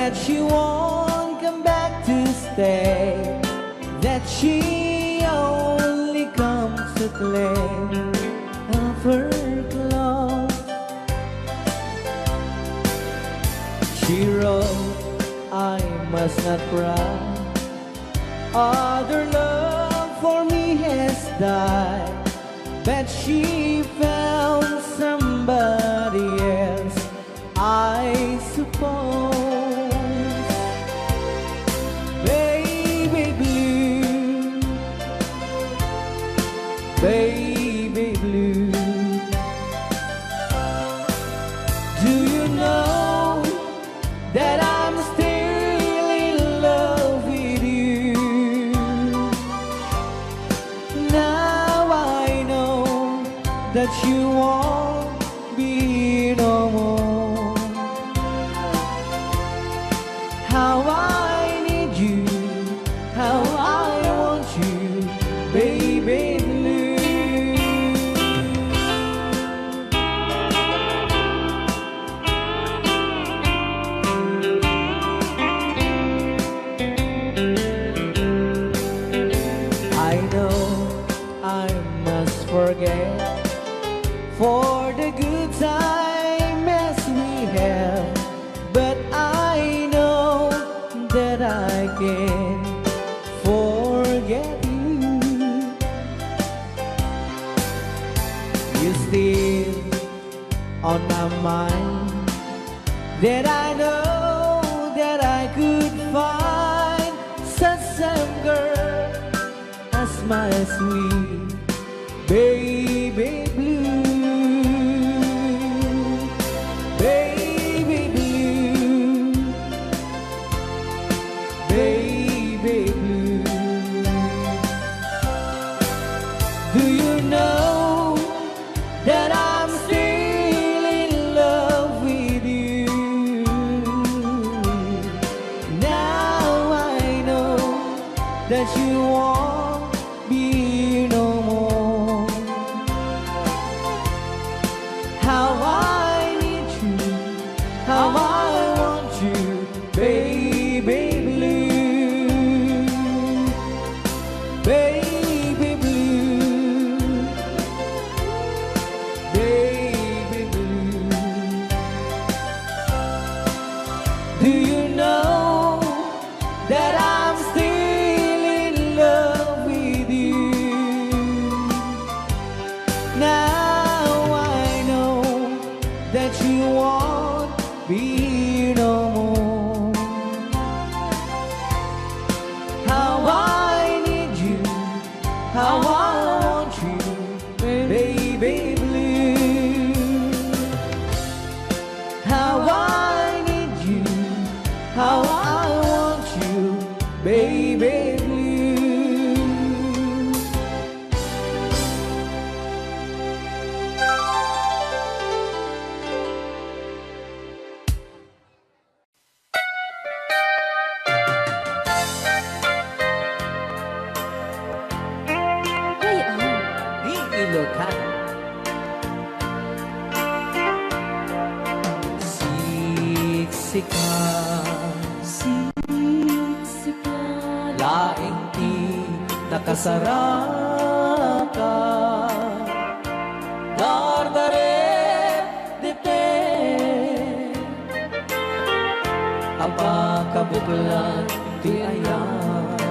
that she won't come back to stay, that she only comes to claim of her love. She wrote, I must not cry, other love for me has died, but she found somebody else, I suppose. Baby blue, baby blue, do you know that I'm still in love with you? Now I know that you won't be no more. How I need you, how I want you, baby blue. I know I must forget for the good times we have, but I know that I can forget you. You're still on my mind, that I know that I could find such some girl as my sweet baby blue. Baby blue, baby blue, do you know that I'm still in love with you? Now I know that you won't be no more. How I need you, how I want you, baby blue, baby blue, baby blue. Do you know that I'm still in love with you? Now I know that you won't be no more. How I need you, how I want you, baby blue. How I need you, how I want you, baby blue. Ilocano. Siksika, siksika, laing di nakasaraka, dardaret dete, apakabuklan di ayan,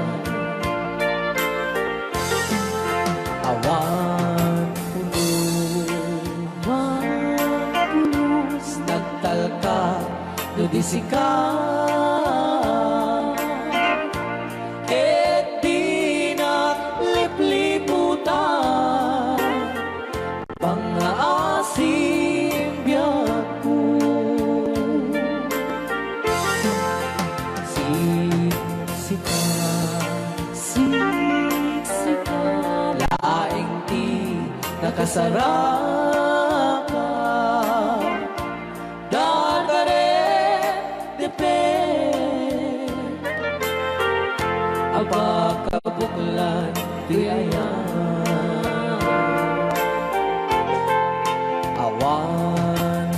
awan pulos, nagtalka, nudisika, et di naglipliputan, pangaasim biyak ko. Siksika, siksika, laing di nakasaraka, dardaret depe, apakabuklan di ayan, awan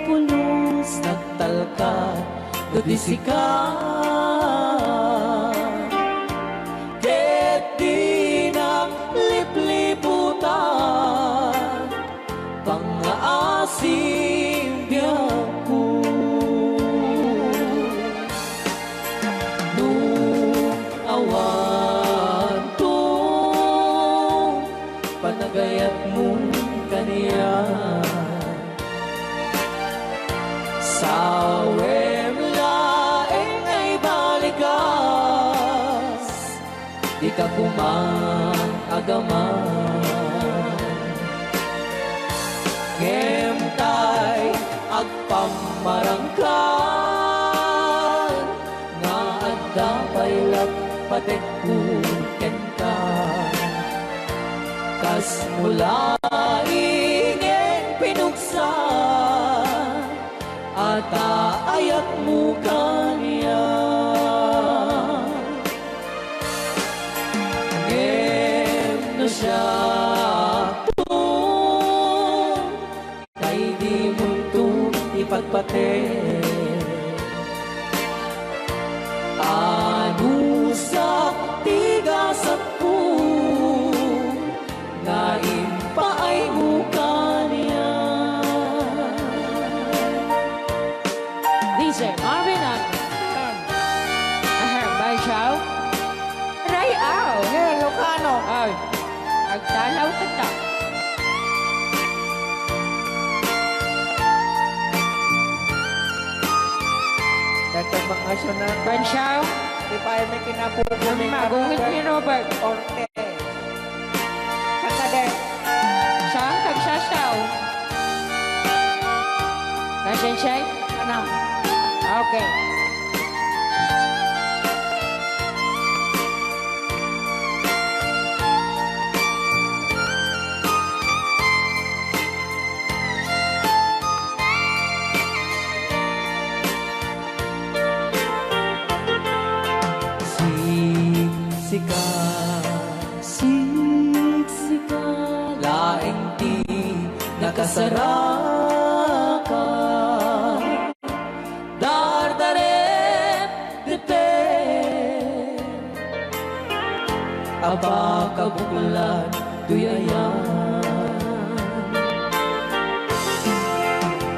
pulos, talka dudisika ket di naglipliputan pangaasim biyaku nung awan to panagayat mo kaniya sawem laeng ay balikas di ka kumang-agaman ngemtay agpamarangkan nga adda paylap patekkuken ka kas mula ingen pinuksa at ayat mo kaniya ngem na siya kay di mo ito ipagpate ano sa tigasat ko nga impaay mo kaniya DJ Marvin at Bay Chow Rayaw Ilocano ay agdalaw ka ta Datang makasyo na Bay Chow di pa ay may kinapupo ni magungit ni Robert Orte Kakade saan kagsasaw Nasensay? Ano? Okay. Siksika laeng di nakasaraka dardarep depe aba kabukulan tuyayan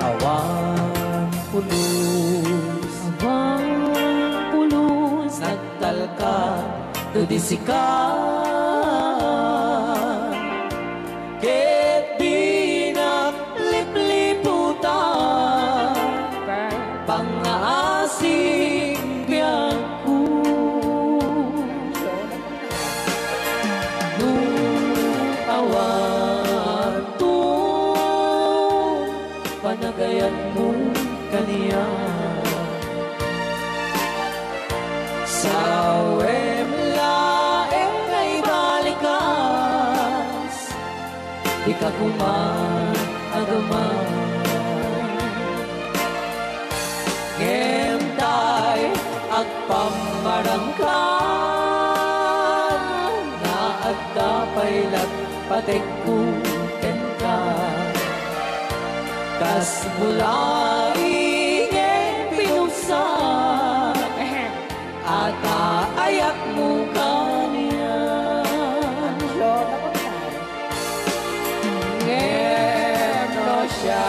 awang pulus nagtalka dudisika ket di naglipliputan pangaasim biyaku nung awan to panagayat mo kaniya sawem laeng ay balikas di ka kumang-agaman ngemtay agpamarangkan na adda paylat patekkuken ka kas mula ingen pinuksa at ayat mo kaniya ngem no siya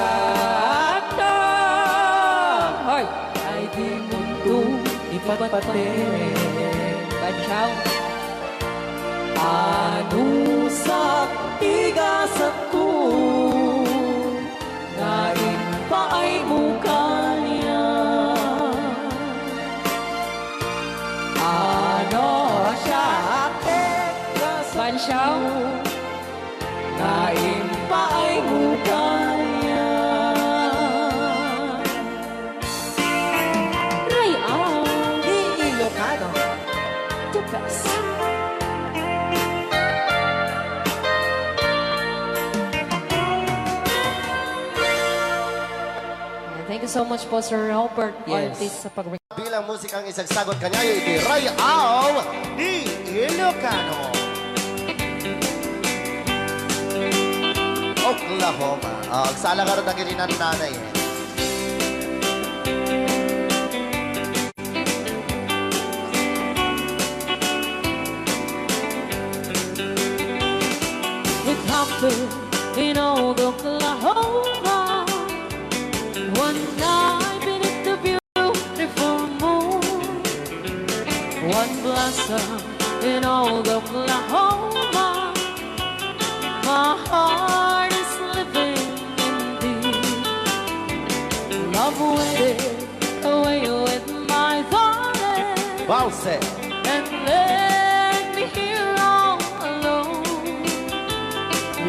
Hoy! ay di mundo ipagpate Banchaw ano sa tigasat ko nga impaay mo kaniya ano siya Banchaw nga impaay mo kaniya Rayaw di Ilocano Tukas Thank you so much po Sir Robert Yes. Ortiz sa pag Bilang musikang isagsagot kanya ay Rayaw di Ilocano. Oklahoma. Agsala ka rin na kininan nanay. one blossom in old Oklahoma. My heart is living in thee. Love waited away with my darling, Balse. and left me here all alone.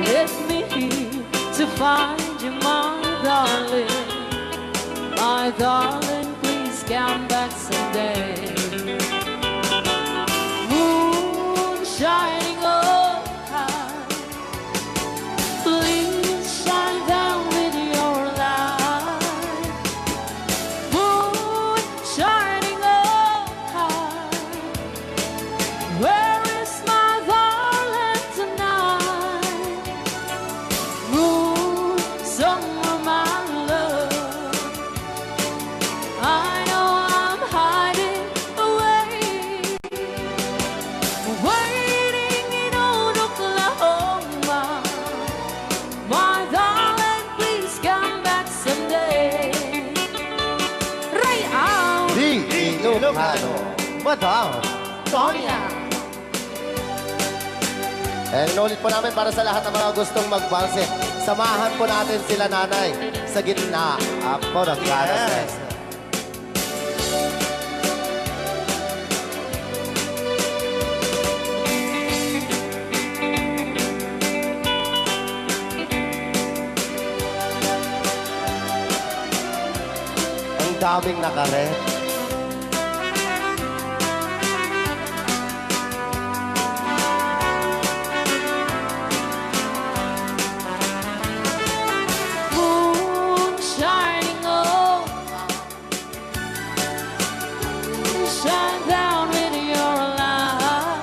Left me here to find you, my darling. My darling, please come back someday. Moon shining oh high, please shine down with your light. Moon shining oh high, where is my darling tonight? Moon, somewhere my love, I know I'm hiding away, waiting in old Oklahoma. My darling, please come back someday. Right out, Di Ilocano. Madam. Sonia. And inulit po namin para sa lahat ng mga gustong magbalse. Samahan po natin sila nanay sa gitna po ng chorus. Ang daming nakaret. Moon shining oh, shine down with your light.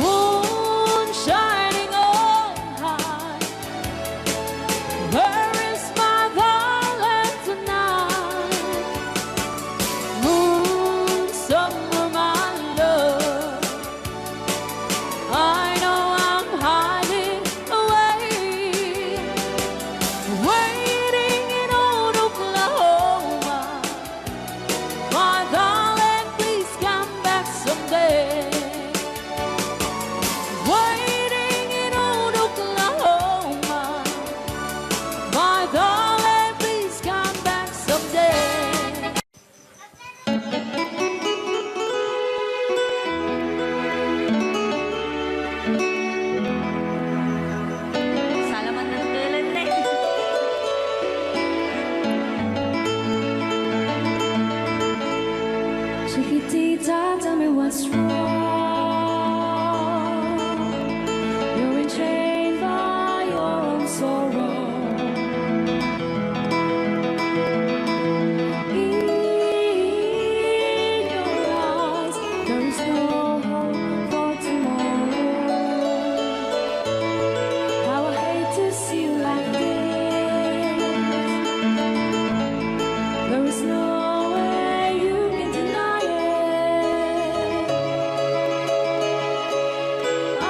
Moon shining oh high, where is my darling tonight? Moon, somewhere my love, I know I'm hiding away, waiting in old Oklahoma. My darling, please come back someday. Waiting in old Oklahoma. My darling, please come back someday. Salamat ng tulad na Chiquitita, tell me what's wrong. You're enchained by your own sorrow. In your eyes, there is no hope for tomorrow. How I hate to see you like this. There is no way you can deny it. I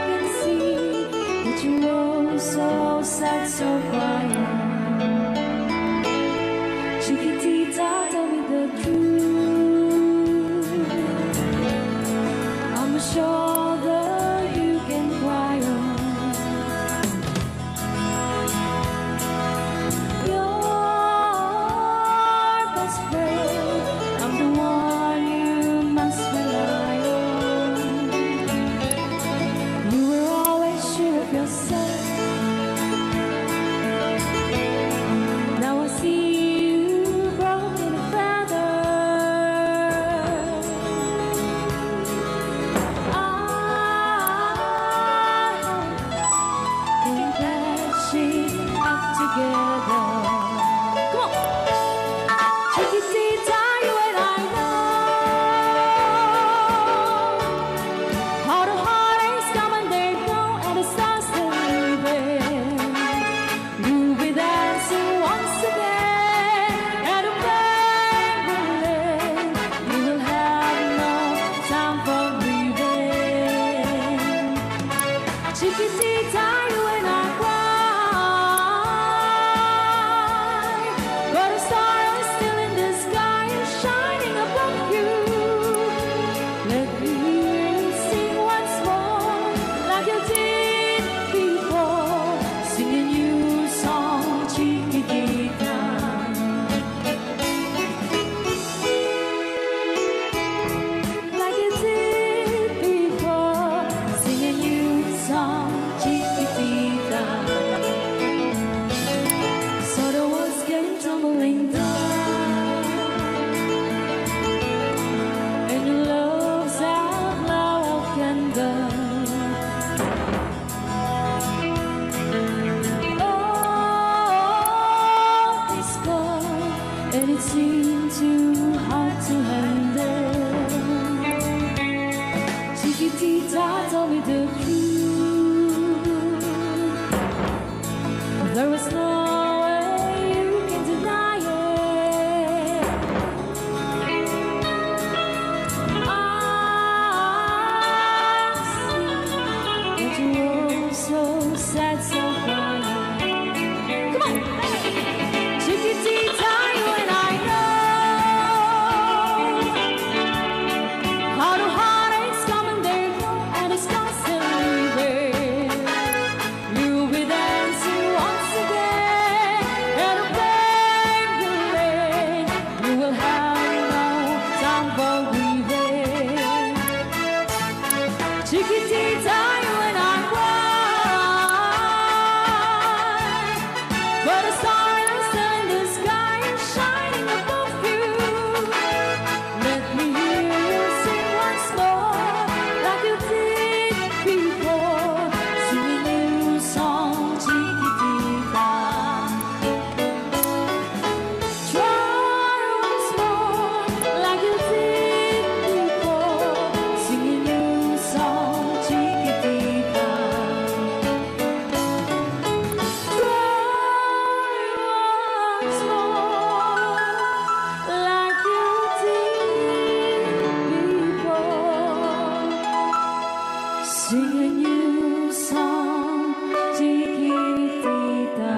can see that you're so sad, so quiet. Chiquitita, tell me the truth. I'm a shoulder you can cry on. Your best friend, I'm the one you must rely on. You were always sure of yourself. seem too hard to handle. Chiquitita, tell me the truth. There was no way you can deny it. I see that you were so sad, so crying. Come on, Chiquitita, you and I know how the heartaches come and they go, and it's constantly there. You'll be dancing once again, and the pain will end. You will have no time for grieving. Chiquitita, you and I cry, but the stars are still in the sky and shining above you. Let me hear you sing once more, like you did before. Sing a new song, Chiquitita. Try once more, like you did before. Sing a new song, Chiquitita. Sing a new song, Chiquitita.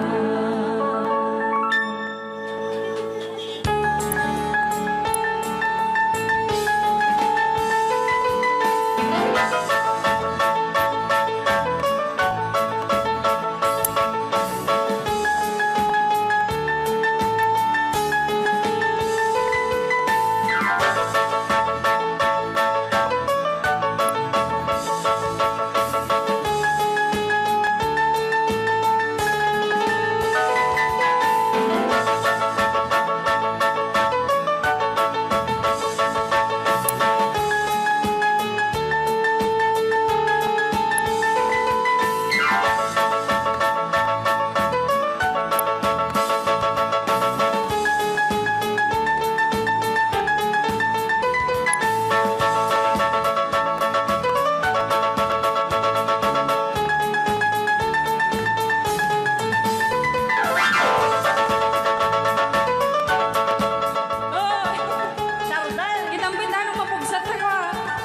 Kitambin na nung mapugsat na ko.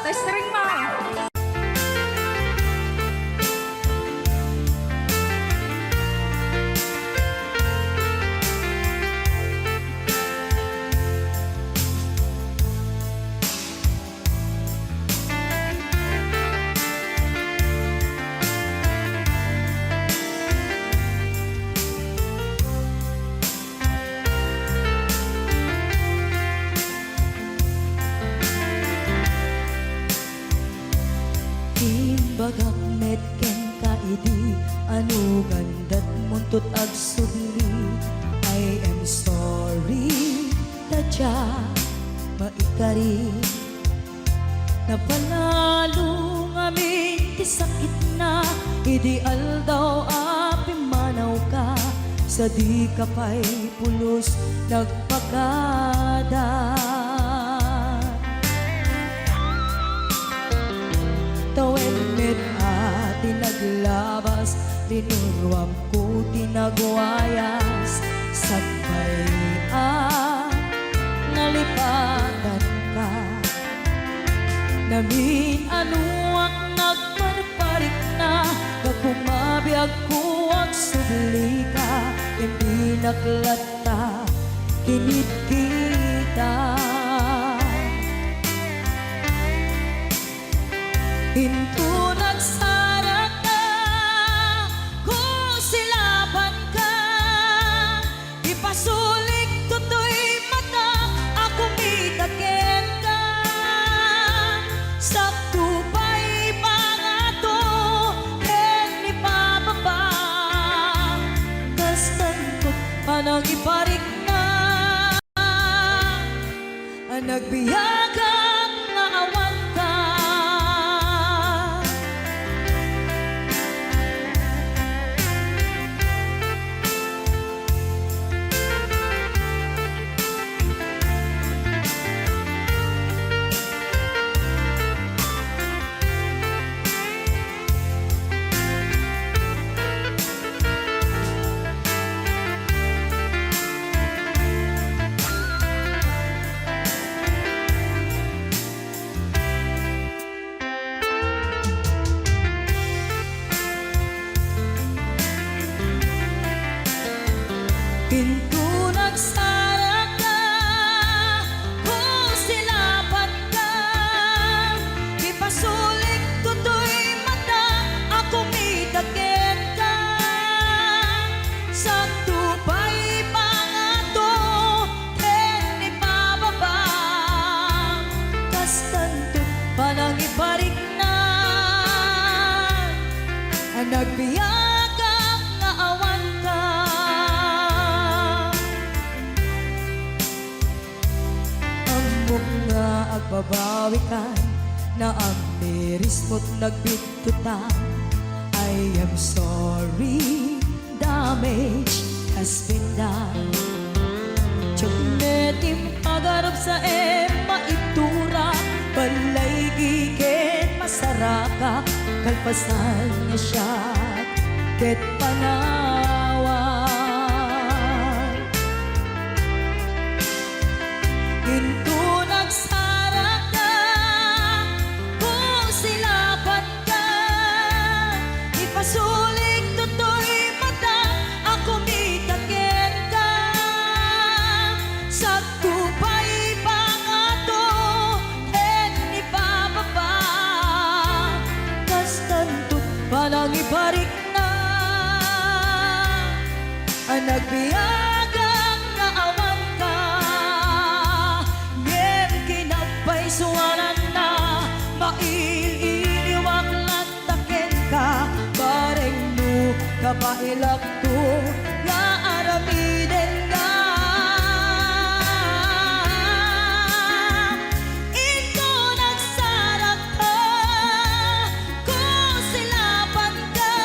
Testring mo. Timbagak metken kaidi anu gandat muntut ag sudli. I am sorry tadya maikari napanalo ngamin ti sakit na ideal daw api manaw ka sa di ka pa'y pulos nagpagada. Tawen met tinaglabas, tinuruam ko tinagwayas. Sagbayan, nalipatan ka. Namin anuak nagparparik na, pagkumabiyag ko ang subli ka. Hindi naklata, kinit kita. Hinto nagsarat na, Kusilapanka. Ipasulik tutoy mata, ako mitaken ka. Sakto pa'y pangato, ken ipababa. Kastan ko panang iparik na, ang nagbiyagang naawan ka. Pinto nagsara ka, Kusilapanka. Ipasulik tutoy mata, ako mitagin ka. Sa tupay pangato, ten ipababa. Kastanto panang iparik na, nagbiyagang nga awan ka. Amok nga agbabawi ka, na ang miris mo't nagbitutan. I am sorry, damage has been done. Tiyagnetim pagarap sa maitura, balay gigit masaraka, kalpasan niya siya ket panawan. Ginto nagsara ka, Kusilapan ka. Ipasulik tutoy mata, ako mitagin ka. Sa tupay pangato, en ipababa. Kastantot palang iparik na, nagbiyagang nga awan ka. Ngem kinagpay suwanan na, maililiwag lantaken ka. Bareng no kapailak to, nga aramiden ka. Ito nagsara ka, Kusilapan ka.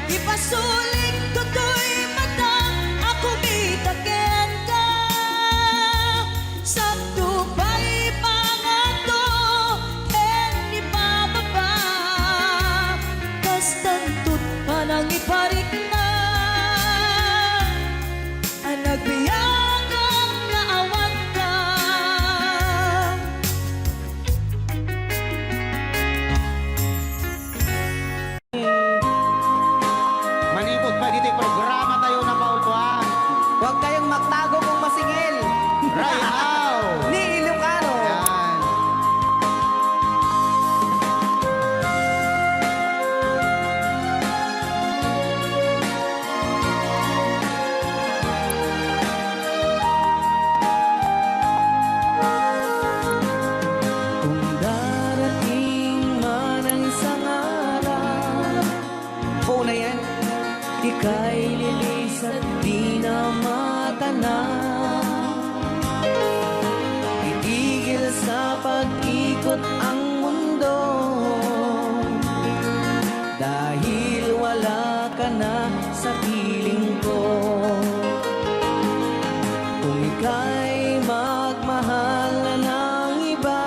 Ipasulik tutoy mata, ako mitagin ka. Sa tupay pangato, en ipababa. Kastantot panang iparik na, nagbiyagang nga awan ka. Manipot pa dito yung programa tayo na paulpuan. Huwag kayong magtago kung masingil. Right now! Ni Ilocano. Yan. Kung darating man ang isang araw, oo na yan, ika'y lilis at di na matanaw. Itigil sa pag-ikot ang mundo, dahil wala ka na sa piling ko. Kung ika'y magmahal na ng iba,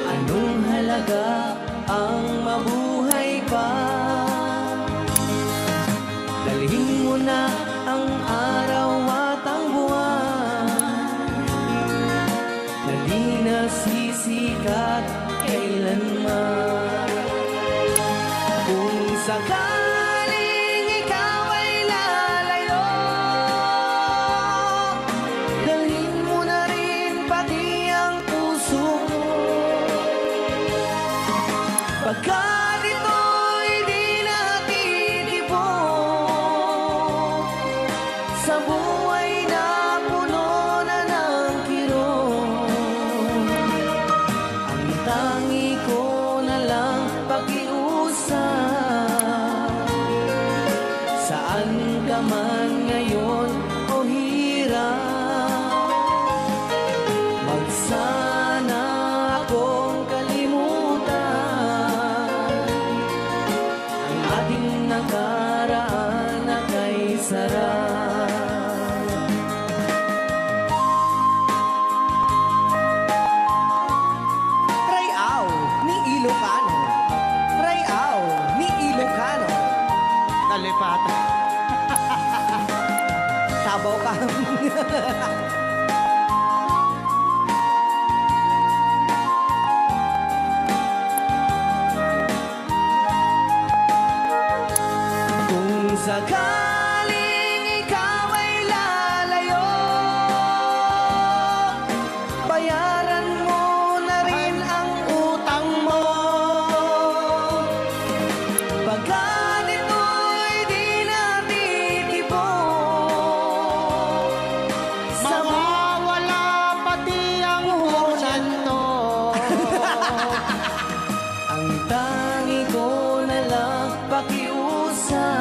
anong halaga ang mabuhay pa? Dalhin mo na ang araw at ang buwan, na di nasisikat kailanman. Kung sakaling ikaw ay lalayo, dalhin mo na rin pati ang puso mo. Pagkat ito'y di natitibok sa buhay na puno na ng kirot, ang tangi ko na lang pakiusap. Saan ka man ngayon o hirap, wag sana akong kalimutan ang ating nakaraan na kay sarap. Rayaw ni Ilocano. Rayaw ni Ilocano. Nalipatan. Tabaw ka. sakaling ikaw ay lalayo, bayaran mo na rin ang utang mo. Pagkat ito'y di natitibok, Mawawala pati ang hunan to. ang tangi ko na lang pakiusap.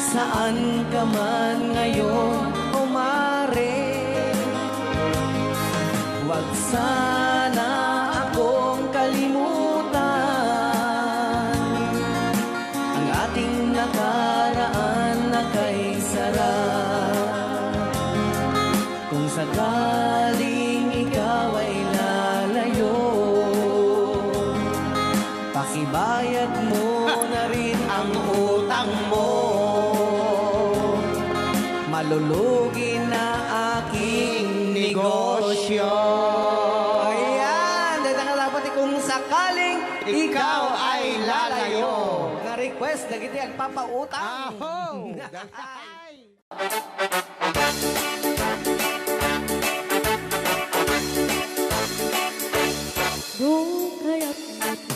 Saan ka man ngayon o mare, huwag sana akong kalimutan. Ang ating nakaraan na kay sarap. Kung sakaling ikaw ay lalayo, pakibayad mo na rin ang utang mo. Malulugi na aking negosyo. Ayan, dahil nga dapat kung sakaling ikaw ay lalayo. Nga request, lagi tayo papautang. Aho! Do kaya't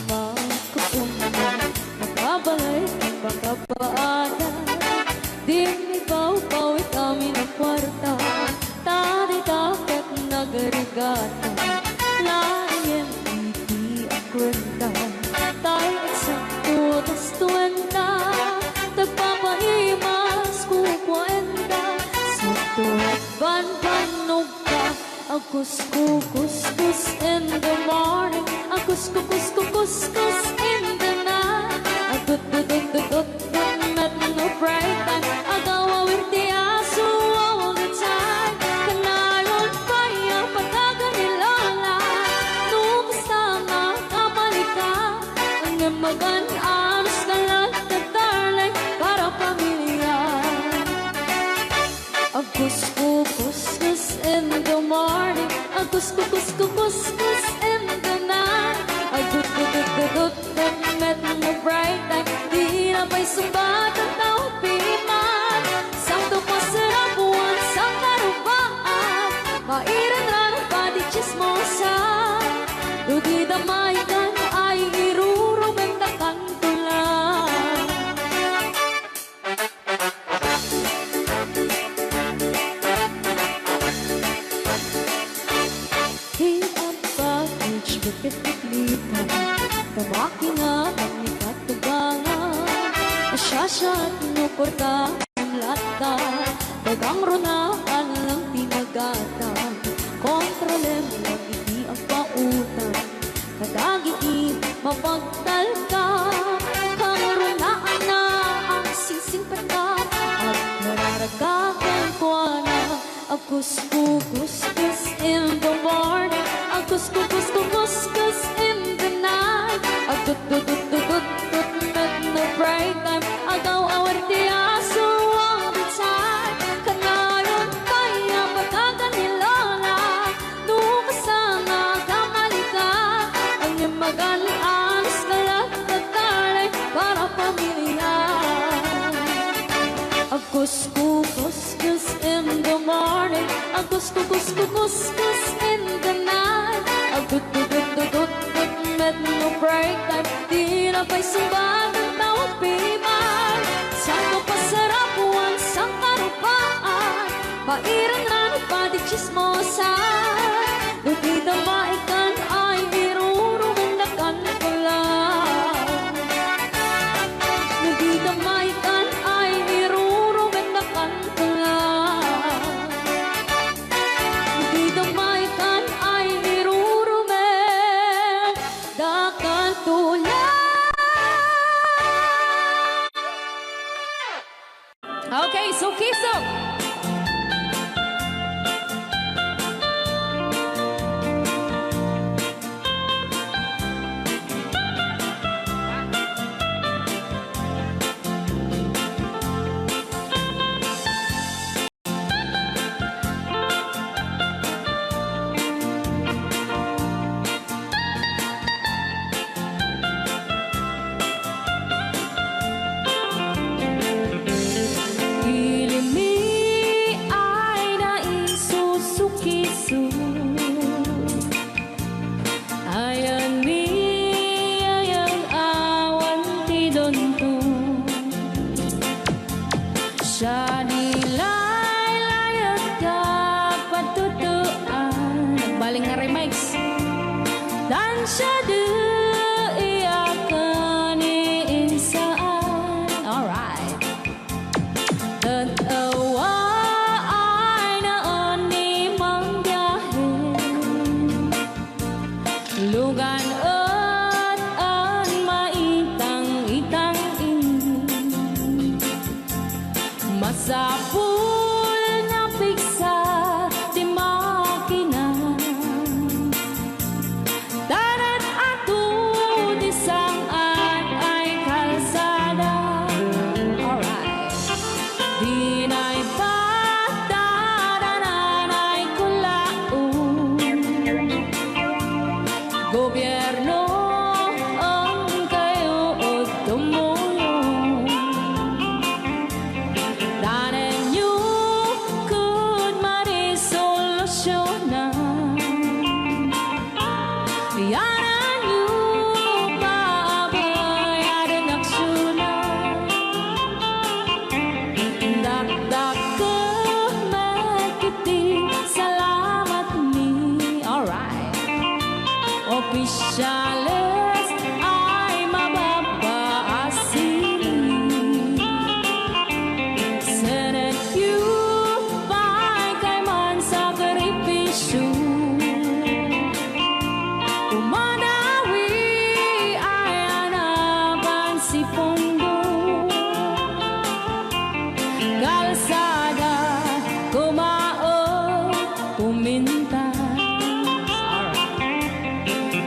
magkakuna, makabalay ang pagkapaada. Di ibaw-bawit kami ng kwarta, tadi-dapat nagarigata. Laing iti ang kwenta, tayo eksakto das 20. Tagpapahimas kukwenta, sakto ban-banog ka. Agus-kus-kus in the morning, agus-kus-kus in the night. Agut-gut-gut-gut, met no bright time. Agaw-awir ti aso all the time. Kanayon pa yung pagkaganilala, nubasta nga kapalika. Ang namagan-anos ka lang na darling, para pamilya. Agus-kus in the morning, agus-kus in the night. Agut-gut-gut-gut, met no bright time. Di na pa'y sumbat ang taong piman. Sakto pa sarap buwan sa karupaan, mairan lang ang pati chismosan. Dugi damay ka na ay irurubeng na kantulan. Bukit-buklitan, kamakina ang ikatubangan. Asyasya at inuporta ang lata, dagang runaan lang tinagata. Kontrolem lang iti ang pautang, kadagiti mapagtal ka. Karunaan na ang sising patap, at nararagagan ko na. Agus-kus in the morning, agus-kus in the night. Agut-gut-gut-gut-gut, met no bright time. Agaw-awar ti aso all the time. Kanayon kaya pagkaganilala, nukasama kamalika. Ang imagan-anos na lahat para pamilya. Agus-kus in the morning, agus-kus in the night. Agut-gut-gut-gut, met no break time. Di na pa'y sumbat ang tawag piman. Saan ko pasarap buwan sa karupaan, mairan na ng pati chismosan. Dugi damaikan ay iruruming na kantulan. Dugi damaikan ay iruruming na kantulan. Dugi damaikan ay iruruming na kantulan. Okay, so Kiso. Siya nilaylayat ka patutuan. Nagbaling nga remix. Dan siya di iyakan iinsaan. Alright. Tatawa ay naon ni mang biyahe. Lugan at ang maitang-itang ini. Masapul na piksa di makina. Darat ato di saan ay kalsada. Alright. Di na'y patadanan ay kulaon. Gobyerno ang kayo o tumulong. Tanan nyo kud marisolusyonan. Yanan nyo pabayaran aksyonan. Dakdak ko magkiti salamat ni. Alright. Opisyales ay mababaasin. Senate you kay man sakripisyo. Umanawi ay anapan si Pondo. Kalsada kumao pumintas.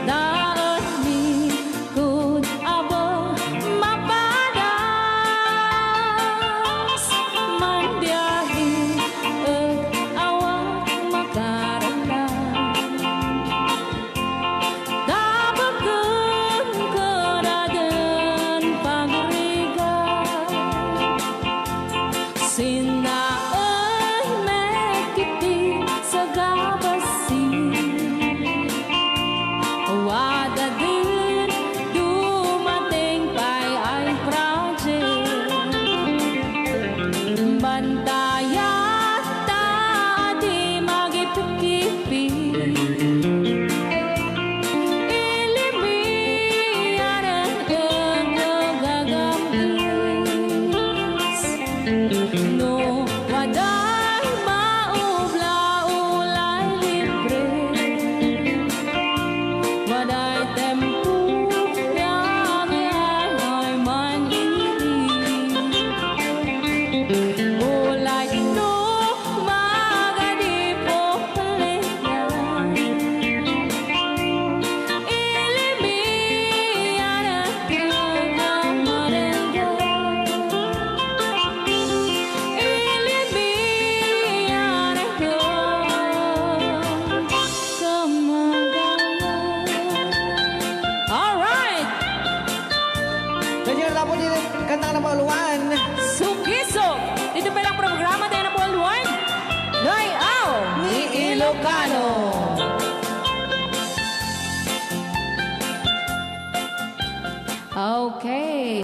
Daot ni kud abo mapadas. Man biyahe ug awak makaratan. Dabagan ko dagan pagrigat. Sinaoy mekiti sa gabasin. Wada din dumating pa'y ay project. Bantayan ta di magipikipi. Ilimian ang gagamis. No waday maubla-ulay libre. Waday tempo yang ay man ini. Ulay no magadipo palitan. Ilimian ang gagamarengga. Ilimian ang gagamarengga. Alright! Ganyan lang po din kanta ng pauluan. Sugisog! Dito pa lang programa tayo na Paul Nayaw ni Ilocano. Okay.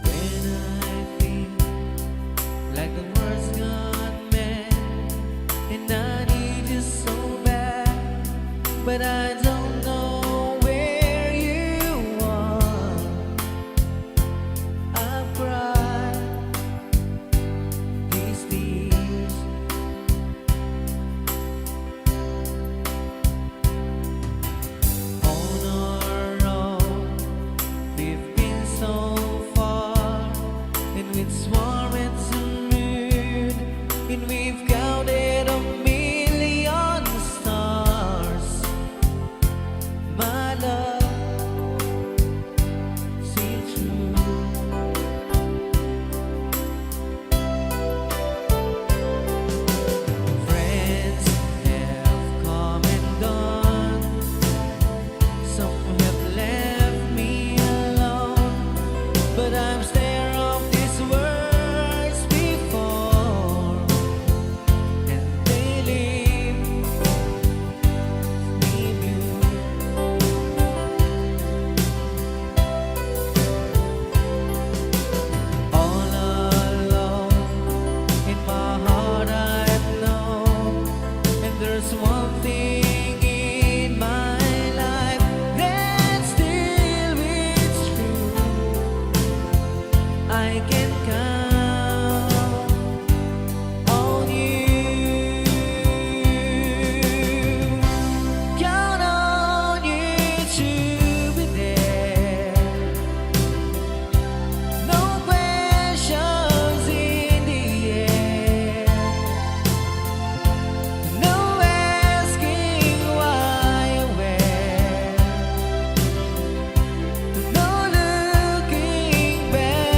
When I feel like the world's gone mad and I need you so bad, but I don't know where you are. I've cried these tears. On our own, we've been so far, and we've sworn to moon, and we've counted a million stars. something in my life that still rings true. I can count on you. Count on you to be there. No questions in the air. No asking why or where. No looking back.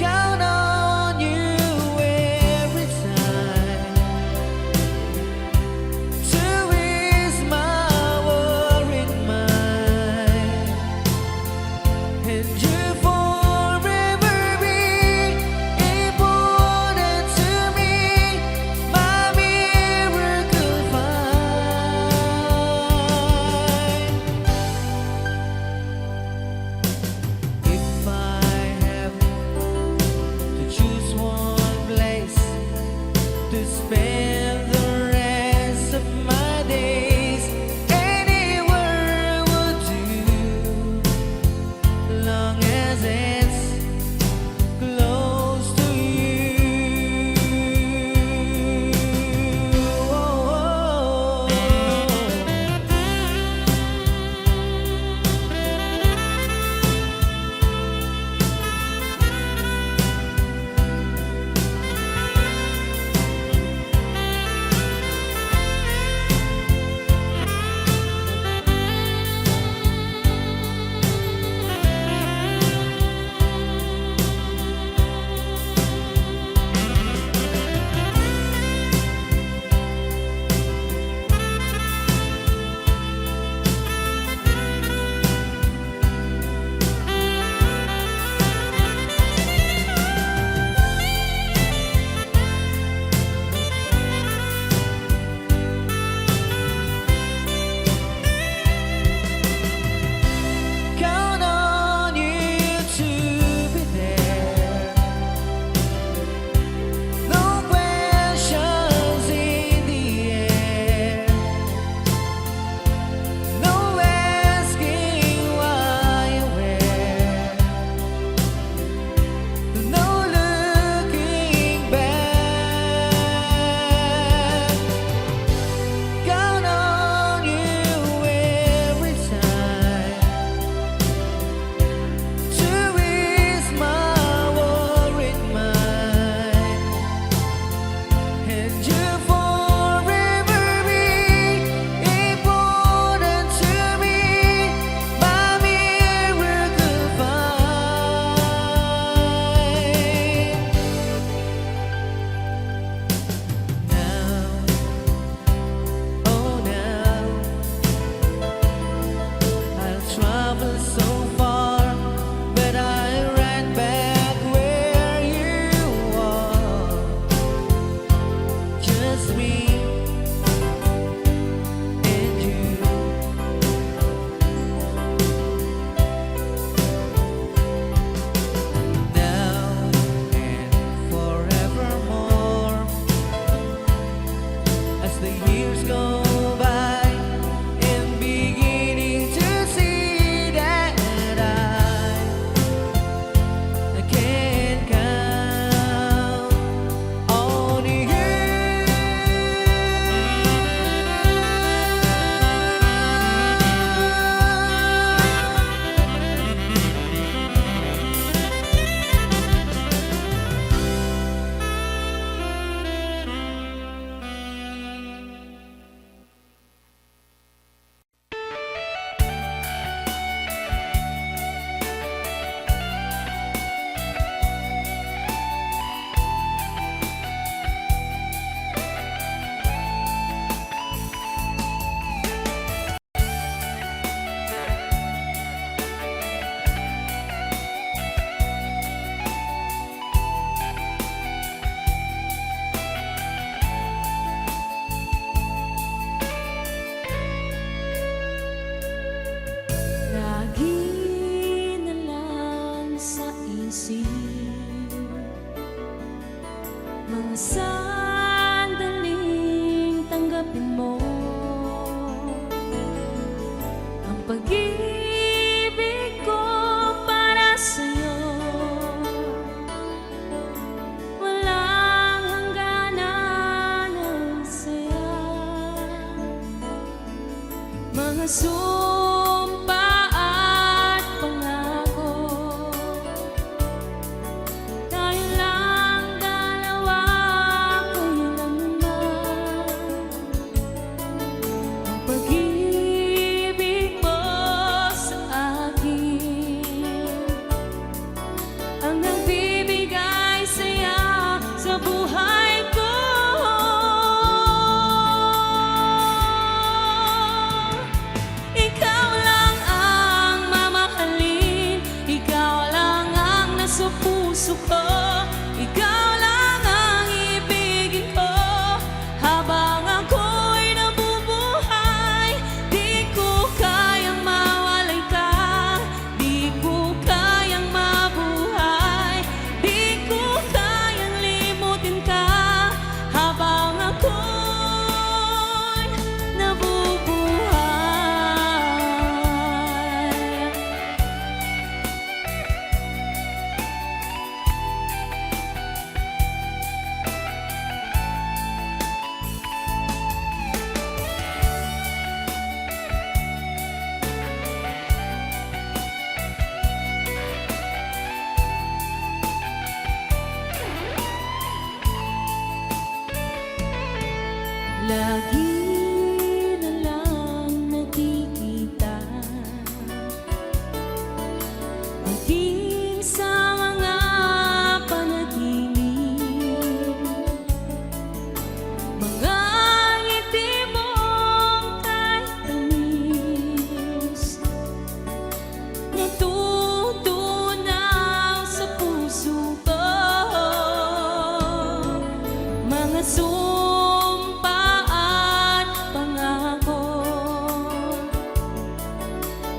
Count on you every time to ease my worried mind. And you forever be important to me, my miracle find. If I have to choose one place to spend the rest of my days, anywhere would do, long as it's close to you. Count on you to be there. No questions in the air. No asking why or where. No looking back. Count on you every time to ease my worried mind. And you forever be important to me, my miracle find. Now, oh now, I'll travel so far, but I ran back where you are. Just me and you. Now and forevermore, as the years go by, and beginning to see that I can count on you. mga sumpa at pangako. Tayo lang dalawa, kailanman. Ang pag-ibig mo sa akin ang nagbibigay saya sa buhay ko. Ikaw lang ang mamahalin, ikaw lang ang nasa puso ko, ikaw lang ang ibigin ko habang ako'y nabubuhay. Di ko kayang mawalay ka, di ko kayang mabuhay, di ko kayang limutin ka habang ako'y nabubuhay. Lagi na lang nakikita, maging sa mga panaginip, mga ngiti mong kahit tamis, natutunaw sa puso ko. Mga sumpa at pangako,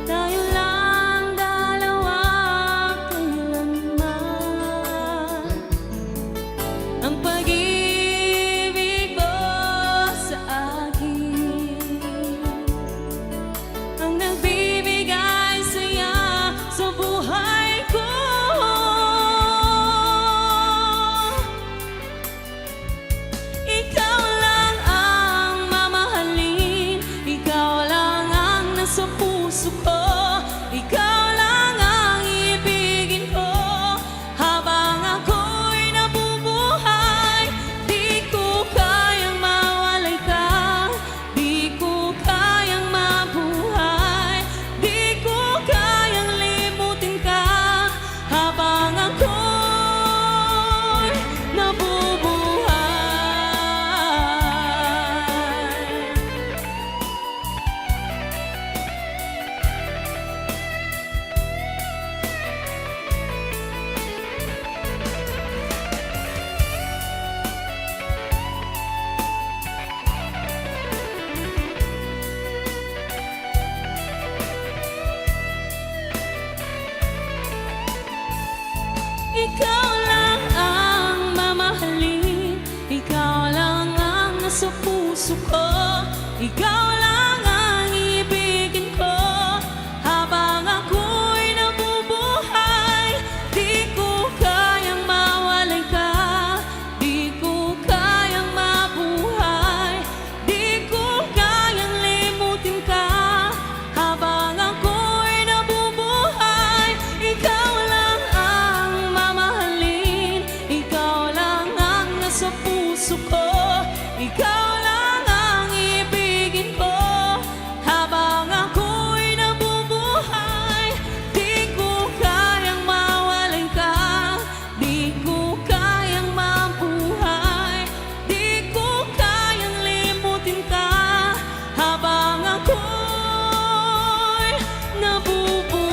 tayo lang dalawa, kailanman. Ang pag-ibig mo sa akin ang nagbibigay saya sa buhay ko. Ikaw lang ang mamahalin, ikaw lang ang nasa puso ko, ikaw lang ang ibigin ko habang ako'y nabubuhay. Di ko kayang mawalay ka, di ko kayang mabuhay, di ko kayang limutin ka habang ako'y nabubuhay. Ikaw lang ang mamahalin, ikaw lang ang nasa puso ko, ikaw lang ang ibigin ko habang ako'y nabubuhay. Di ko kayang mawalay ka, di ko kayang mabuhay, di ko kayang limutin ka habang ako'y nabubuhay. Ikaw lang ang mamahalin, ikaw lang ang nasa puso ko, ikaw lang ang ibigin ko habang ako'y nabubuhay. Di ko kayang mawalay ka, di ko kayang mabuhay, di ko kayang limutin ka habang ako'y nabubuhay.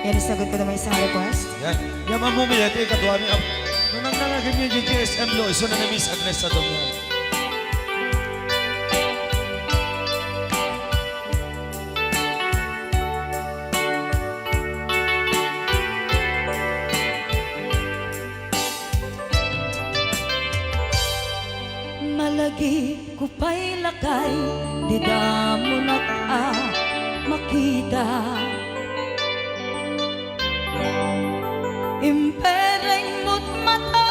Yan, isagot ko naman isang request. Yan. Yan ang mumiyati, katuwami. Nung nangangagan niya yung GSM lo, iso na na-miss Agnes sa doon yan. Malagi ko pa'y lakay, di mo makita. Impereng mo't mata,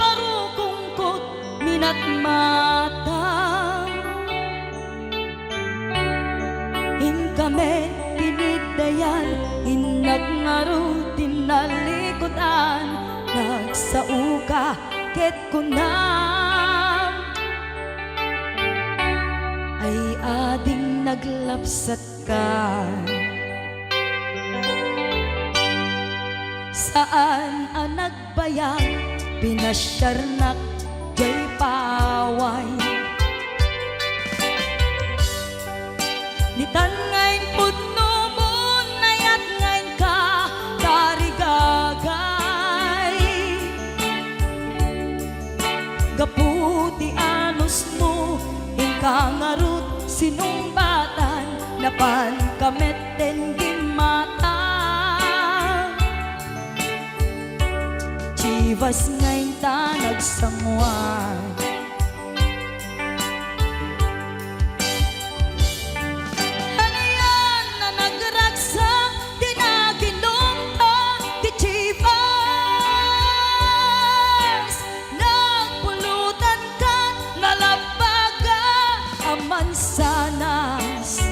parukungkot, minat mata. Kami pinidayan, inagnaro, tinalikodan, nagsauka, ket kunam ay ading naglapsat ka. Saan ang nagbayag, pinasyarnak, jay paway. Nitan ngayon putno mo, nayat ngayon ka, tarigagay. Gaputi anos mo, ingkangarut, sinumbatan, napan kameten gimata. Chivas ngayon ta nagsangwan. Sanas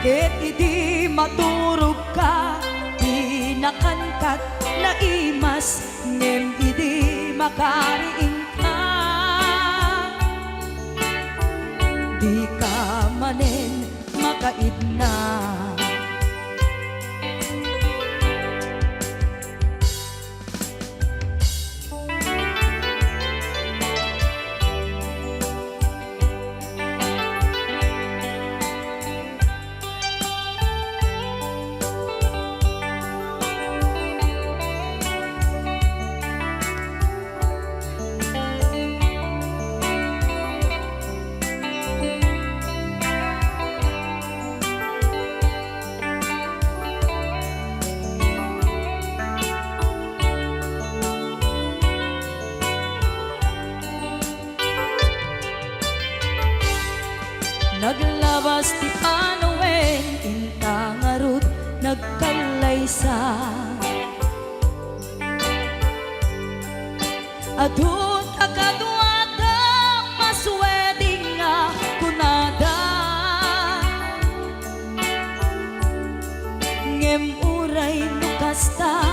ket idi maturog ka, pinakankat na imas, ngem idi makariing ka. Di ka manen makaidna. Naglabas ti panawen, intangarut, nagkalaysa. Adun akadwada, masweding nga kunada. Ngem uray nukasta,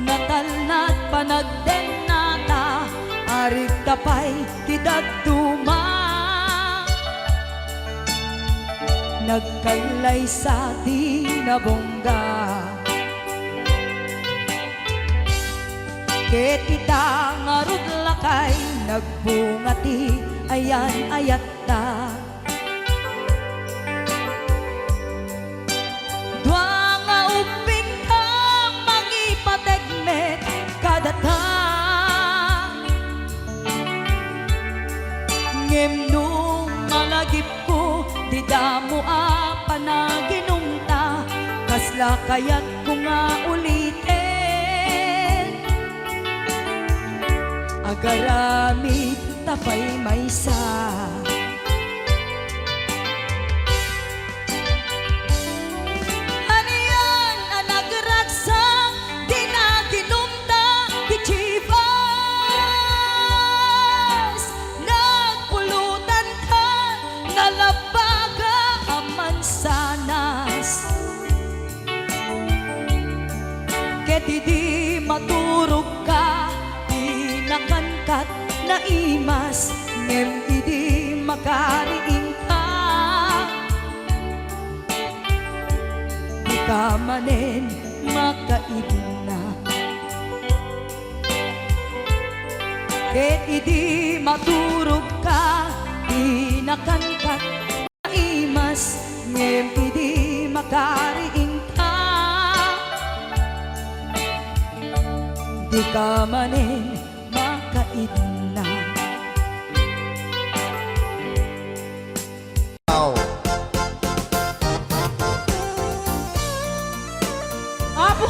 natalnat panagdenata, arit tapay tidagduma. Nagkailay sa tinabongga, ket itangarud lakay, nagbungati ayan ayatta. Dua nga uping ka, mangipategmet kadata. Ngem nung malagip ko, di damo panaginumta, kasla kaya't ko nga ulitin. Agaramid tapay maysa. Haniyan ang nagragsak, di naginumta, di chivas. Nagpulutan ka, nalabaga sanas, ket idi maturog ka, pinakankat na imas, ngem idi makariing ka. Di ka manen makaibna, ket idi maturog ka, pinakankat na imas, ngem idi makariing ka. Di ka manen makaidna. Wow. Apo!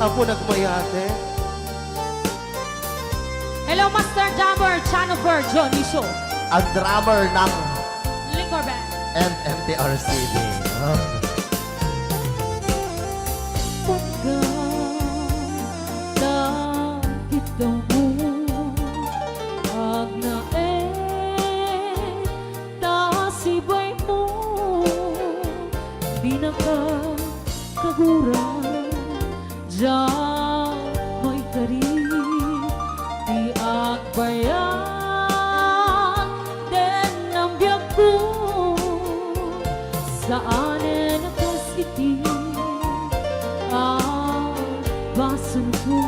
Ako nagmayate. Hello, Master Jammer, Chanover, Johnny Show. Ang drummer ng Liquor Band. MTRCB. Pagkakita mo, tasibay mo, di nakakagurang diyan mo'y karib, di agbayan din ang biyag ko, saan nakasiti ang baso ko,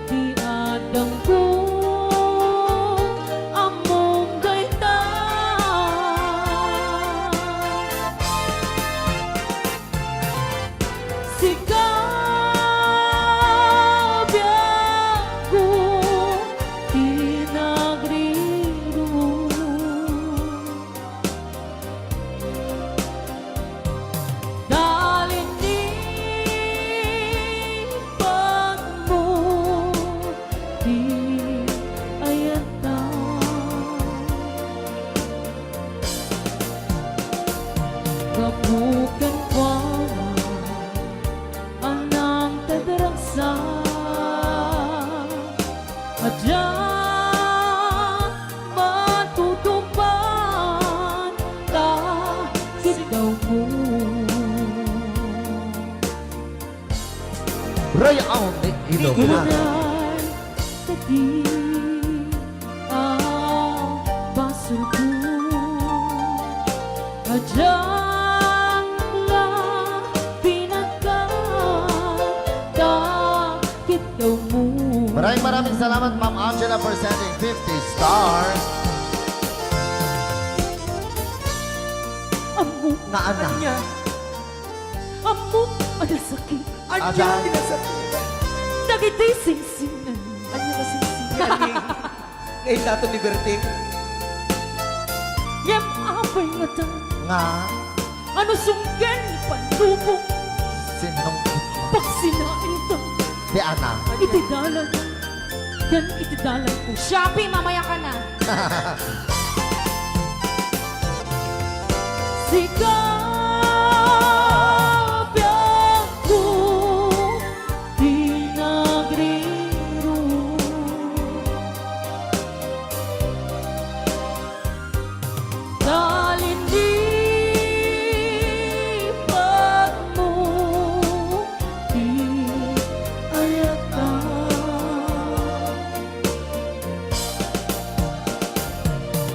di adang ko. Kabukan ko anang tadaragsa at diyan matutupan takit daw mo. Royal ni Ilocano. Ikunan tadi ang basol ko at diyan Maraming salamat, Ma'am Angela, for sending 50 stars. Amo Na anak. amo ada sakit Ada. dagiti singsingan Anya na singsingan ni ngayon nato ni Berting. yam apay mata Nga. ano sunggan panlubong Sinong pag sinain to si Ana? itidalan yan itidalan ko Shopee mamaya ka na sikapyan ko pinagriro talinipan mo di ayatan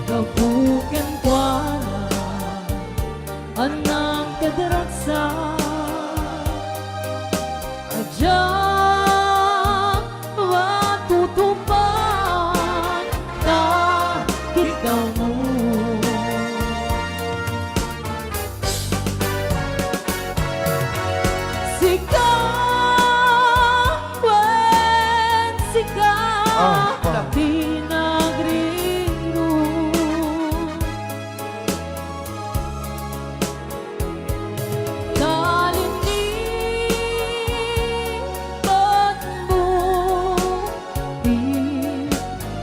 kabukan kwa anang kadaragsa adyang matutupan takit daw mo sikawen sikaw pinagriro talinipan mo di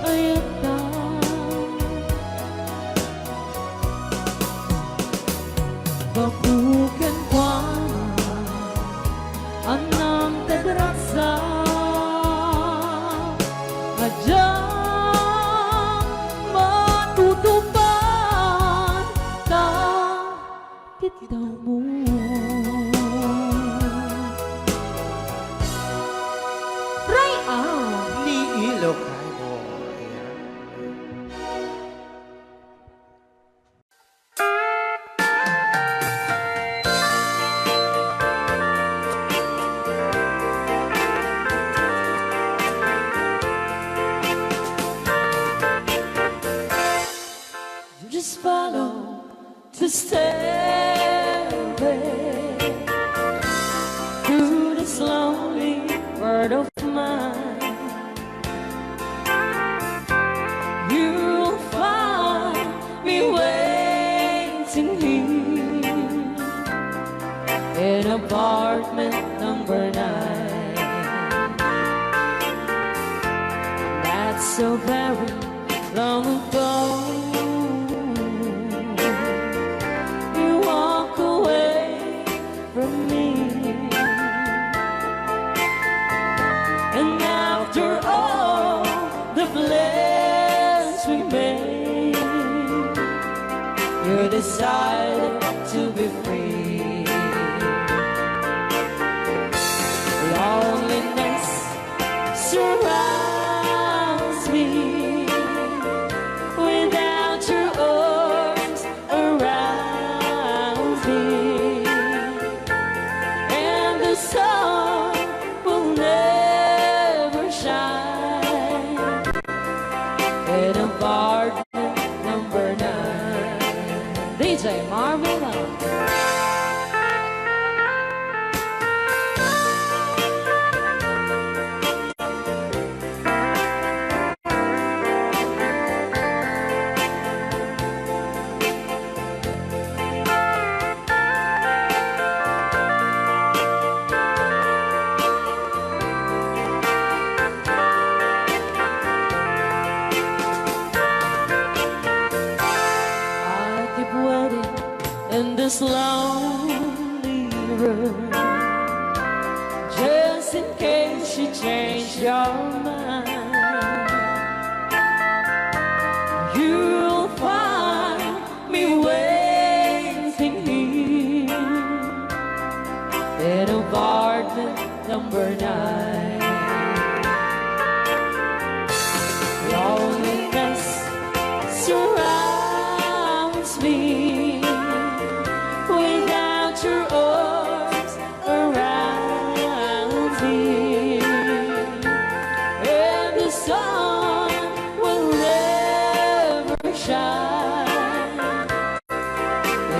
ayatan babukan kwa anang tadaragsa adyang matutupan takit daw mo. Ray Ni Ilocano. Just follow the stairway through this lonely world of mine. You'll find me waiting here in apartment number 9. That's so very long ago. You walk away from me, and after all the plans we made, you decided to be free. Loneliness surrounds me without your arms around me, and the sun will never shine in apartment number 9. DJ Marvin. In this lonely room, just in case you change your mind, you'll find me waiting here in apartment number 9. Loneliness surrounds me without your arms around me, and the sun will never shine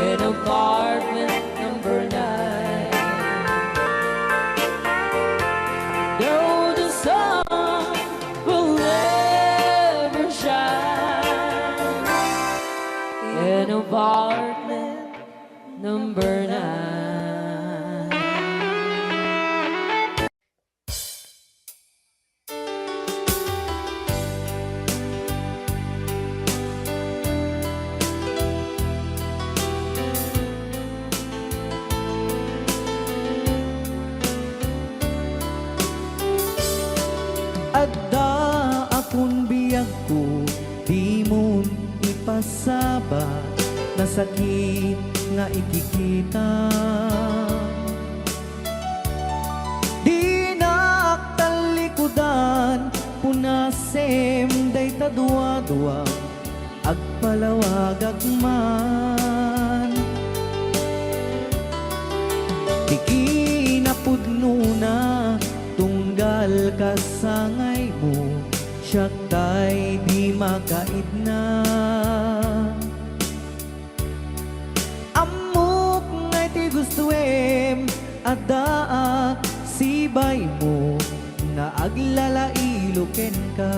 in apartment number 9. No, the sun will never shine in apartment number 9. Adda akong biyag ko, di mo ipasabat na sakit nga ikikita. Di naktalikudan, punasem day tadwa-dwa, agpalawag agman. Di kinapudno na, tunggal kasangay mo, siya tay di makaid na. Amok ngay ti gustuem, adaak sibay mo, na aglalailuken ka.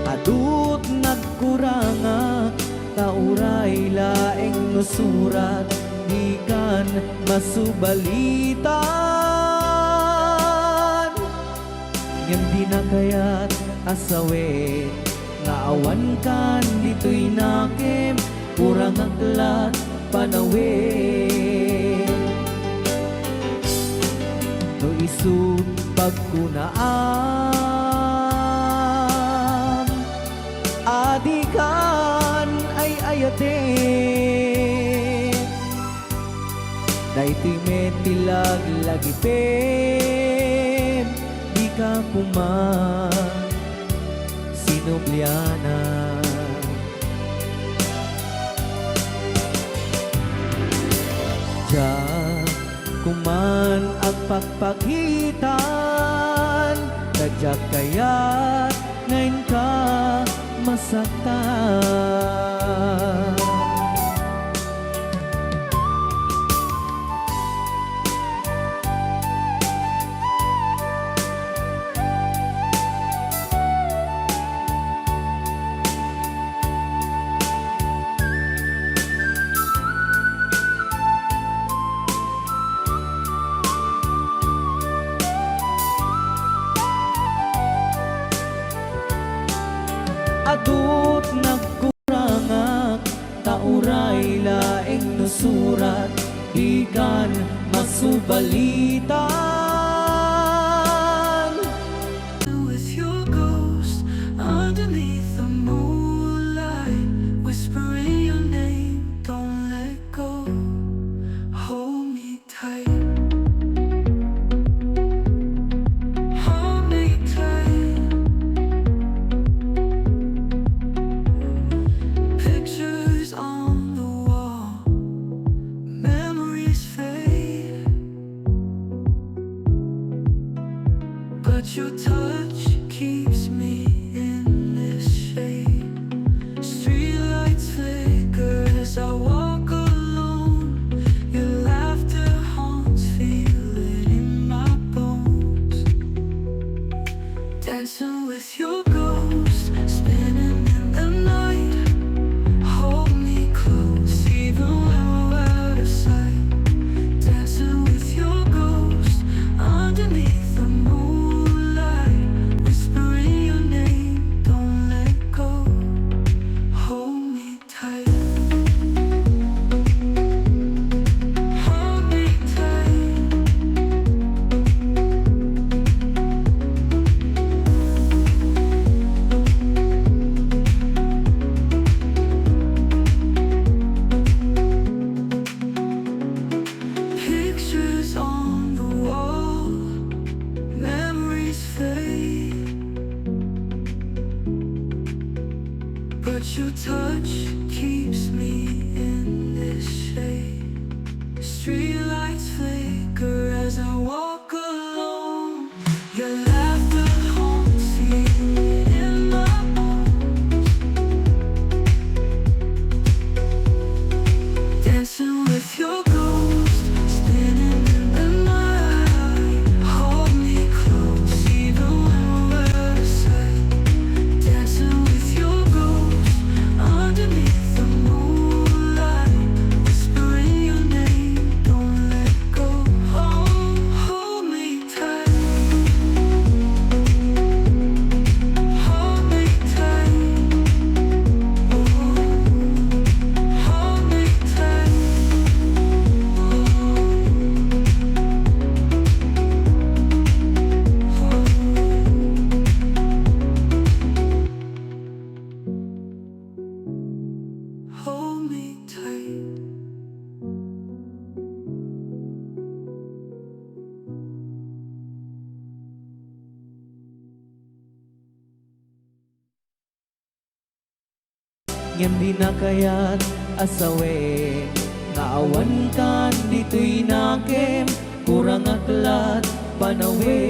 Adut nagkuranga, tauray laeng nusurat, di kan masubalitan. Ngem di na kaya't asawe, nga awan kan dito'y nakem, kurang aklat panawe. No isut pagkunaan, adikan ay ayate. Daito'y metilag lagi pem, di ka puman sinubliana. Diyan kuman ang pagpakitan, nadyak kaya't ngayon ka masaktan. Adut nagkurangak tauray laeng nusurat ikan masubalitan. With your ghost underneath the moonlight, whispering your name, don't let go. Hold me tight. Hold me tight. Pictures on the wall, memories fade, but your touch keeps me in this shade. Streetlights flicker as I walk alone. Your laughter haunts, feel it in my bones. Dancing with your ghost, spinning in the night. Hold me close, even when we're out of sight. Dancing with your ghost underneath the moonlight, whispering your name, don't let go. Hold me tight. Hold me tight. Pictures on the wall, memories fade, but your touch keeps me in this shade. Streetlights flicker as I walk alone. Your laughter haunts me in my bones. Dancing with your ghost, spinning in the night. Hold me close, even when we're out of sight. Dancing with your ghost underneath the moonlight, whispering your name, don't let go. Hold me tight. Hold me tight. Hold me tight. Hold me tight. Ngem di na kayat asawe nga awan kan dito'y nakem kurang aklat panawe.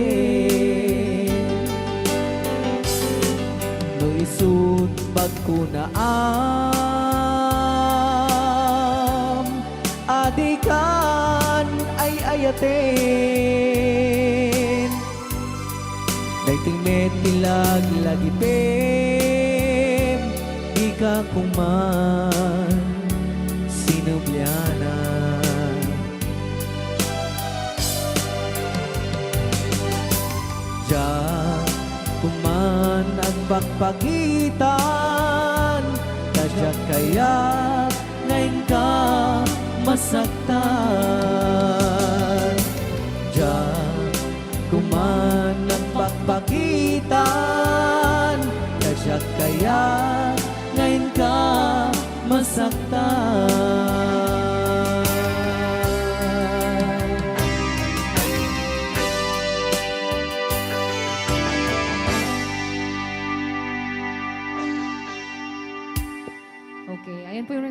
No isut pagkunaam adikan ay ayaten dayting met ilag lagipem di ka kuman sinubliana. Diyan kuman ang pagpagitan kadyak kaya ngayon ka masaktan. Diyan kuman ang pagpagitan kadyak kaya ngayon ka masaktan. Okay, ayan po yung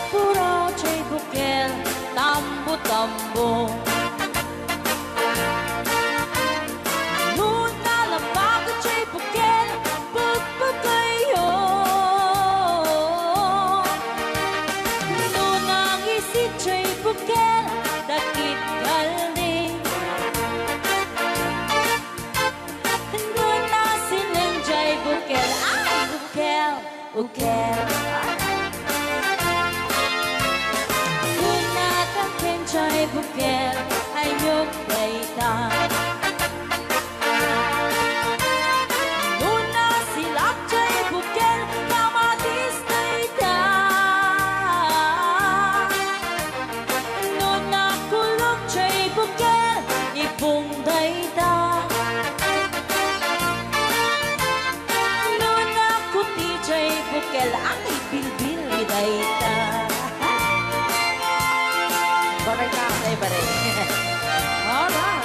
puro chay bukel, tambo-tambo. Nun nalabago chay bukel, pagpagayon. ukel Nuna tangken chay bukel ay nyok dayta Nuna silak chay bukel kamatis dayta Nuna kulok chay bukel ipong dayta Nuna kuti chay bukel ang ibilbil ni dayta Baray ka, ay baray. Alright.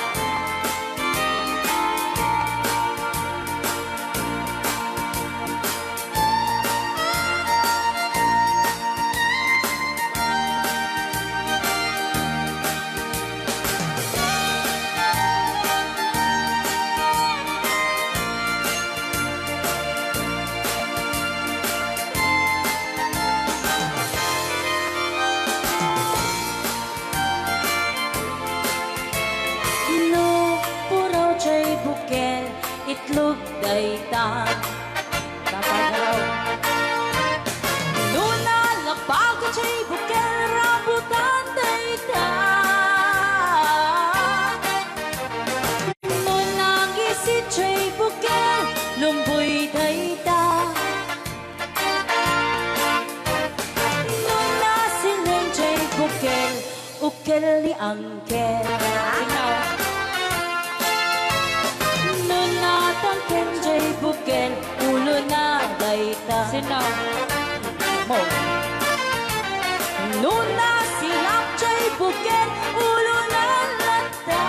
Bukel, itlog dayta Dapat raw Nuna labago chay bukel rambutan dayta Nuna gisit chay bukel lumboy dayta Nuna sineng chay bukel ukel ni angkel Tangken jay bukel ulo na dayta Sinaw mo Nuna silap jay bukel ulo na lata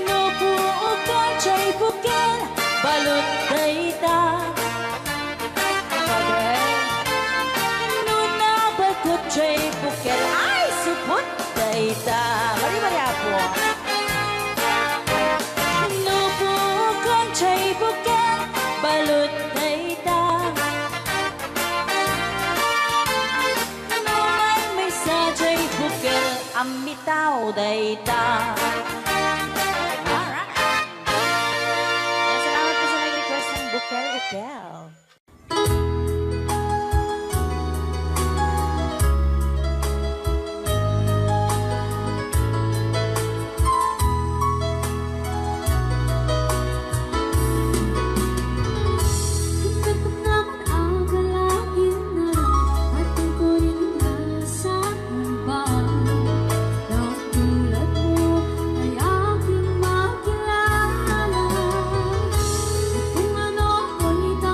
Nupuuka jay bukel balut dayta Nuna bakut jay bukel ay supot dayta Mari-mari apo chay bukel balut dayta Naman may sa chay bukel amitaw dayta Alright Salamat po sa nag-request ng bukel-ukel Kung ano ko nito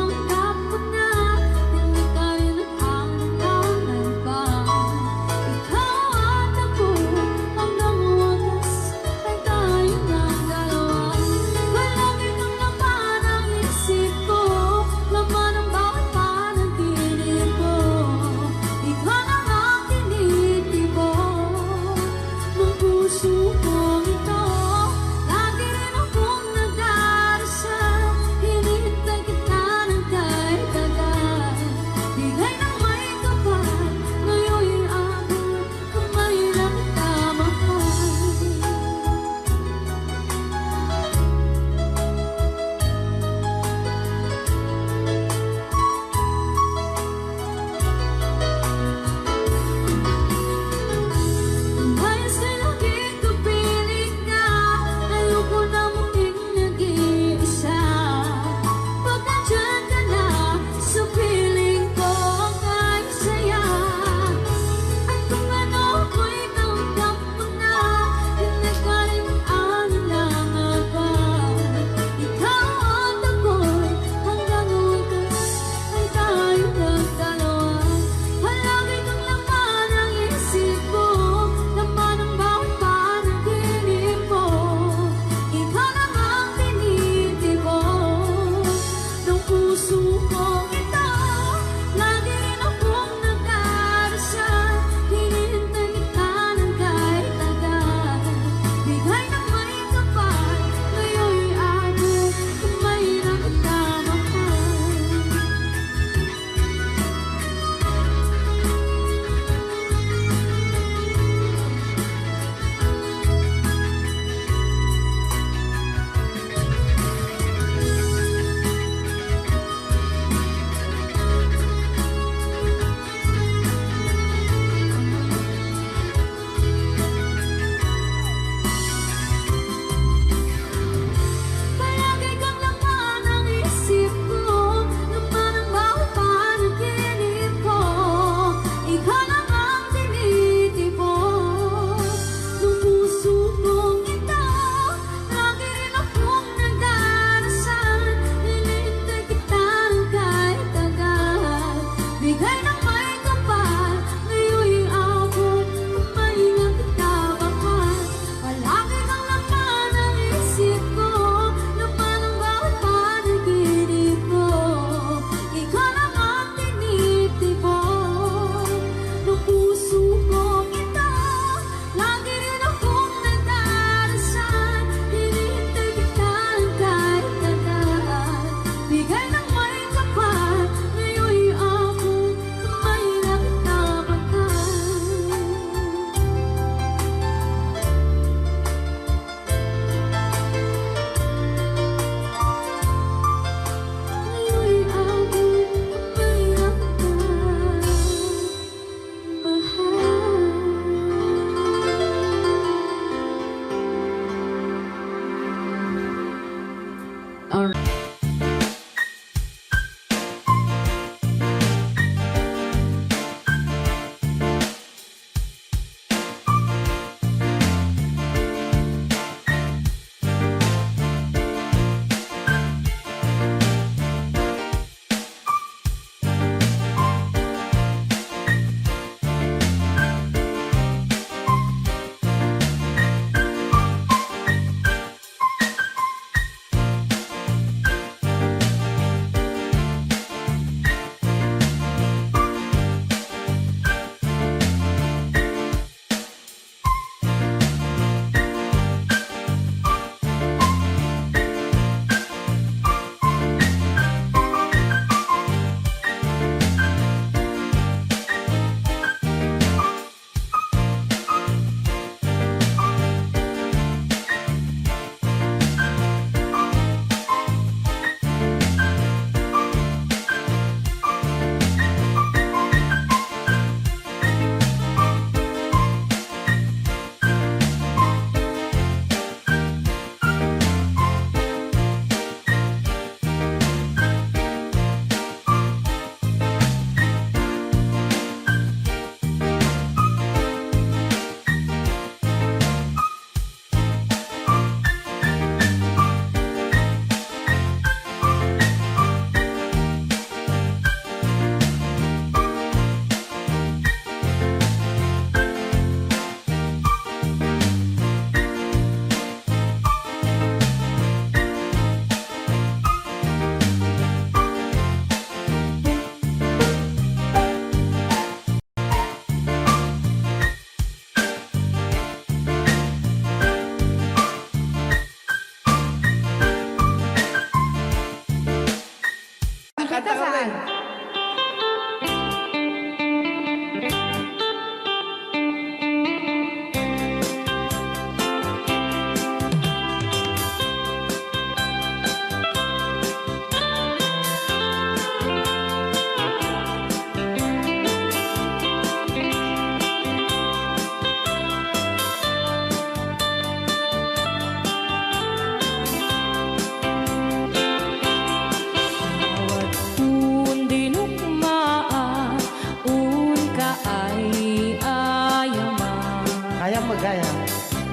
Gayang magaya.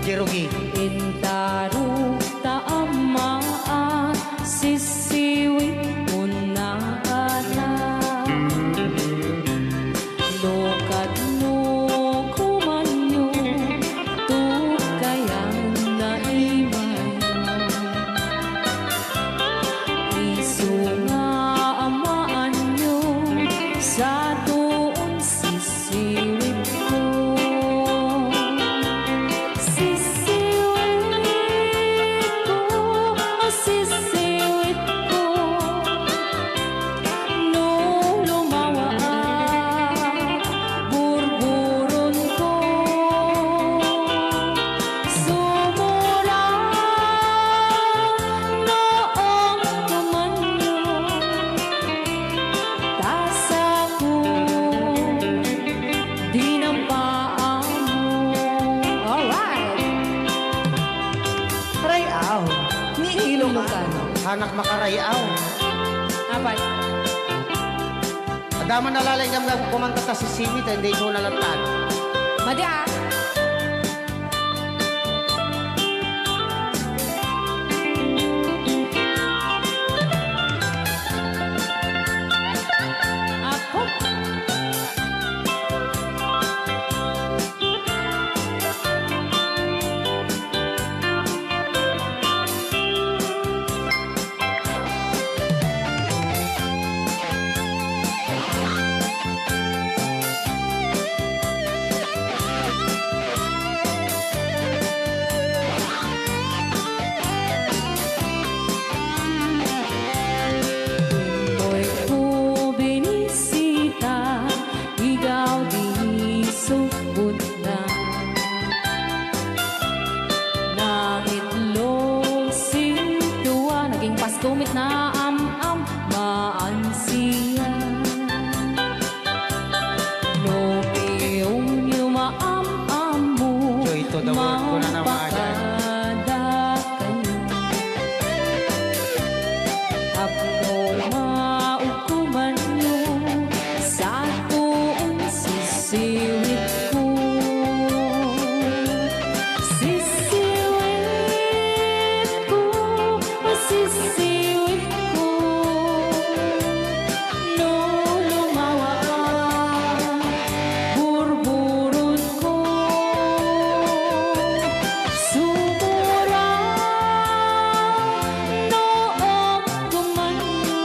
Jerugi. Intaro taamaan sisiwit mo na lokad no kumanyo tukayan na imayo iso nga amaan nyo sa tuon sisiwit ko sisiwit ko no lumawa burburon ko sumura noong kumanyo tasa ko dinampaan mo. Alright! Rayaw, ni Ilocano. Hanak makarayaw. Apat. Adama nalalay nga kumanta ta si Simit, hindi ko nalatag. Madi ah. Ako. Hoy ko binisita, ikaw di sugod na. Nangitlog sintuwa, naging pastumit na am-am maansiya. No piyong yumaam-am mo, Joy to the world ko na naman. mapakada kayo. Apno maukuman nyo sa tuon sisiwit ko. Sisiwit ko, sisiwit ko. No lumawa burburon ko. Sumura noong kumanyo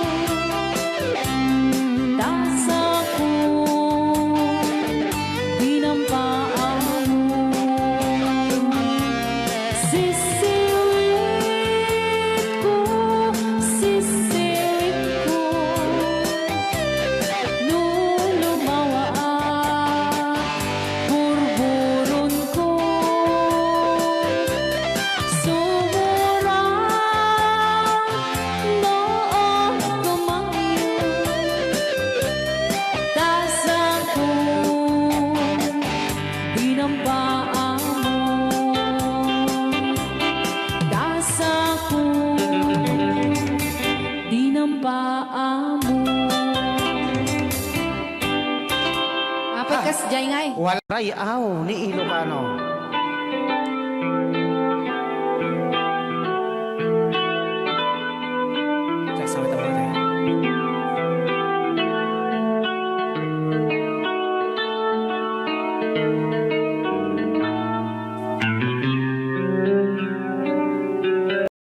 tasa ko dinampaan mo. Sisiwit ko, sisiwit ko. No lumawa burburon ko. Sumura noong kumanyo tasa ko dinampaan mo. Tasa ko dinampaan mo. Apat kas jay ngay. Wala rayaw ni Ilocano.